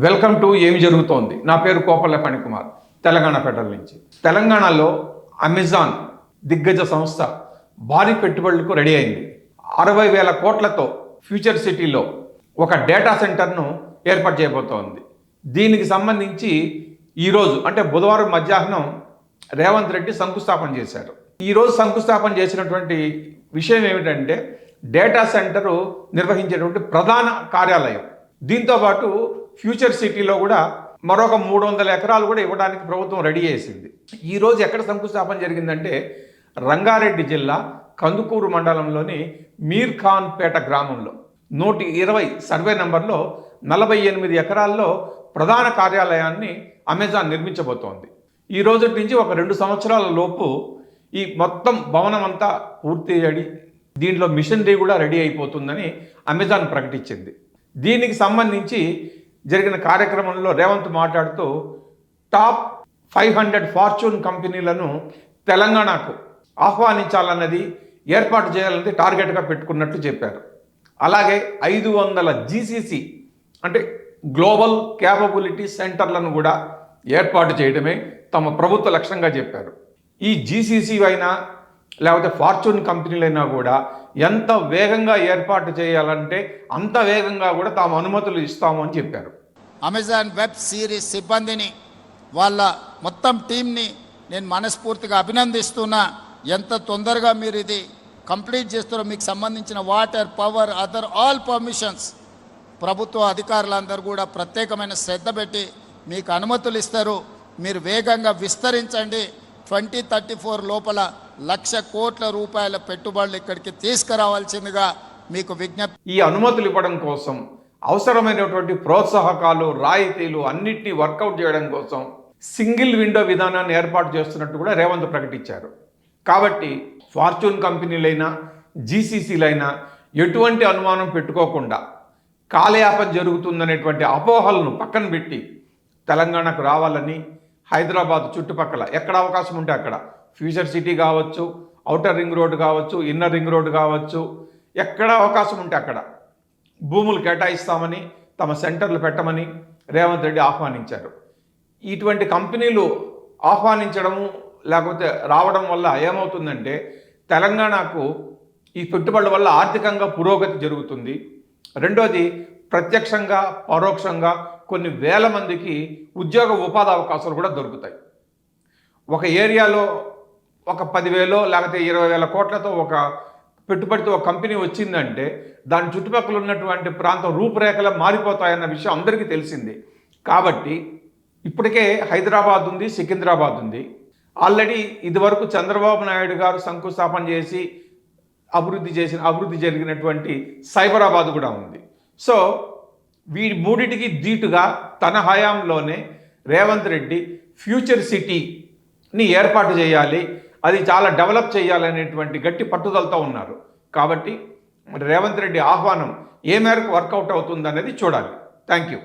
Welcome to ఏమి జరుగుతోంది. నా పేరు కోపల్ల ఫణికుమార్, తెలంగాణ ఫెడరల్ నుంచి. తెలంగాణలో అమెజాన్ దిగ్గజ సంస్థ భారీ పెట్టుబడులకు రెడీ అయింది. 60,000 కోట్లతో ఫ్యూచర్ సిటీలో ఒక డేటా సెంటర్ను ఏర్పాటు చేయబోతోంది. దీనికి సంబంధించి ఈరోజు అంటే బుధవారం మధ్యాహ్నం రేవంత్ రెడ్డి శంకుస్థాపన చేశారు. ఈరోజు శంకుస్థాపన చేసినటువంటి విషయం ఏమిటంటే డేటా సెంటరు నిర్వహించేటువంటి ప్రధాన కార్యాలయం. దీంతోపాటు ఫ్యూచర్ సిటీలో కూడా మరొక 300 ఎకరాలు కూడా ఇవ్వడానికి ప్రభుత్వం రెడీ చేసింది. ఈరోజు ఎక్కడ శంకుస్థాపన జరిగిందంటే రంగారెడ్డి జిల్లా కందుకూరు మండలంలోని మీర్ ఖాన్ పేట గ్రామంలో 120 సర్వే నంబర్లో 48 ఎకరాల్లో ప్రధాన కార్యాలయాన్ని అమెజాన్ నిర్మించబోతోంది. ఈ రోజు నుంచి ఒక 2 సంవత్సరాల లోపు ఈ మొత్తం భవనం అంతా పూర్తి అయ్యి దీంట్లో మిషనరీ కూడా రెడీ అయిపోతుందని అమెజాన్ ప్రకటించింది. దీనికి సంబంధించి జరిగిన కార్యక్రమంలో రేవంత్ మాట్లాడుతూ టాప్ 500 ఫార్చ్యూన్ కంపెనీలను తెలంగాణకు ఆహ్వానించాలన్నది, ఏర్పాటు చేయాలన్నది టార్గెట్గా పెట్టుకున్నట్లు చెప్పారు. అలాగే 500 జీసీసీ అంటే గ్లోబల్ క్యాపబిలిటీ సెంటర్లను కూడా ఏర్పాటు చేయడమే తమ ప్రభుత్వ లక్ష్యంగా చెప్పారు. ఈ జీసీసీ అయినా లేకపోతే ఫార్చ్యూన్ కంపెనీలైనా కూడా ఎంత వేగంగా ఏర్పాటు చేయాలంటే అంత వేగంగా కూడా తాము అనుమతులు ఇస్తాము అని చెప్పారు. అమెజాన్ వెబ్ సిరీస్ సిబ్బందిని, వాళ్ళ మొత్తం టీంని నేను మనస్ఫూర్తిగా అభినందిస్తున్నా. ఎంత తొందరగా మీరు ఇది కంప్లీట్ చేస్తారో, మీకు సంబంధించిన water, power, other all permissions ప్రభుత్వ అధికారులందరూ కూడా ప్రత్యేకమైన శ్రద్ధ పెట్టి మీకు అనుమతులు ఇస్తారు. మీరు వేగంగా విస్తరించండి. 2034 లోపల 1,00,000 కోట్ల రూపాయల పెట్టుబడులు ఇక్కడికి తీసుకురావాల్సిందిగా మీకు విజ్ఞప్తి. ఈ అనుమతులు ఇవ్వడం కోసం అవసరమైనటువంటి ప్రోత్సాహకాలు, రాయితీలు అన్నిటినీ వర్కౌట్ చేయడం కోసం సింగిల్ విండో విధానాన్ని ఏర్పాటు చేస్తున్నట్టు కూడా రేవంత్ ప్రకటించారు. కాబట్టి ఫార్చ్యూన్ కంపెనీలైనా జీసీసీలైనా ఎటువంటి అనుమానం పెట్టుకోకుండా కాలయాపన జరుగుతుందనేటువంటి అపోహలను పక్కన పెట్టి తెలంగాణకు రావాలని, హైదరాబాద్ చుట్టుపక్కల ఎక్కడ అవకాశం ఉంటే అక్కడ ఫ్యూచర్ సిటీ కావచ్చు, ఔటర్ రింగ్ రోడ్ కావచ్చు, ఇన్నర్ రింగ్ రోడ్ కావచ్చు, ఎక్కడ అవకాశం ఉంటే అక్కడ భూములు కేటాయిస్తామని, తమ సెంటర్లు పెట్టమని రేవంత్ రెడ్డి ఆహ్వానించారు. ఇటువంటి కంపెనీలు ఆహ్వానించడము లేకపోతే రావడం వల్ల ఏమవుతుందంటే తెలంగాణకు ఈ పెట్టుబడుల వల్ల ఆర్థికంగా పురోగతి జరుగుతుంది. రెండోది, ప్రత్యక్షంగా పరోక్షంగా కొన్ని వేల మందికి ఉద్యోగ ఉపాధి అవకాశాలు కూడా దొరుకుతాయి. ఒక ఏరియాలో ఒక 10,000 లేకపోతే 20,000 కోట్లతో ఒక పెట్టుబడితో ఒక కంపెనీ వచ్చిందంటే దాని చుట్టుపక్కల ఉన్నటువంటి ప్రాంతం రూపురేఖలు మారిపోతాయన్న విషయం అందరికీ తెలిసింది. కాబట్టి ఇప్పటికే హైదరాబాద్ ఉంది, సికింద్రాబాద్ ఉంది. ఆల్రెడీ ఇదివరకు చంద్రబాబు నాయుడు గారు శంకుస్థాపన చేసి అభివృద్ధి జరిగినటువంటి సైబరాబాద్ కూడా ఉంది. సో వీటి మూడిటికి ధీటుగా తన హయాంలోనే రేవంత్ రెడ్డి ఫ్యూచర్ సిటీని ఏర్పాటు చేయాలి, అది చాలా డెవలప్ చేయాలనేటువంటి గట్టి పట్టుదలతో ఉన్నారు. కాబట్టి రేవంత్ రెడ్డి ఆహ్వానం ఏ మేరకు వర్కౌట్ అవుతుందనేది చూడాలి. Thank you.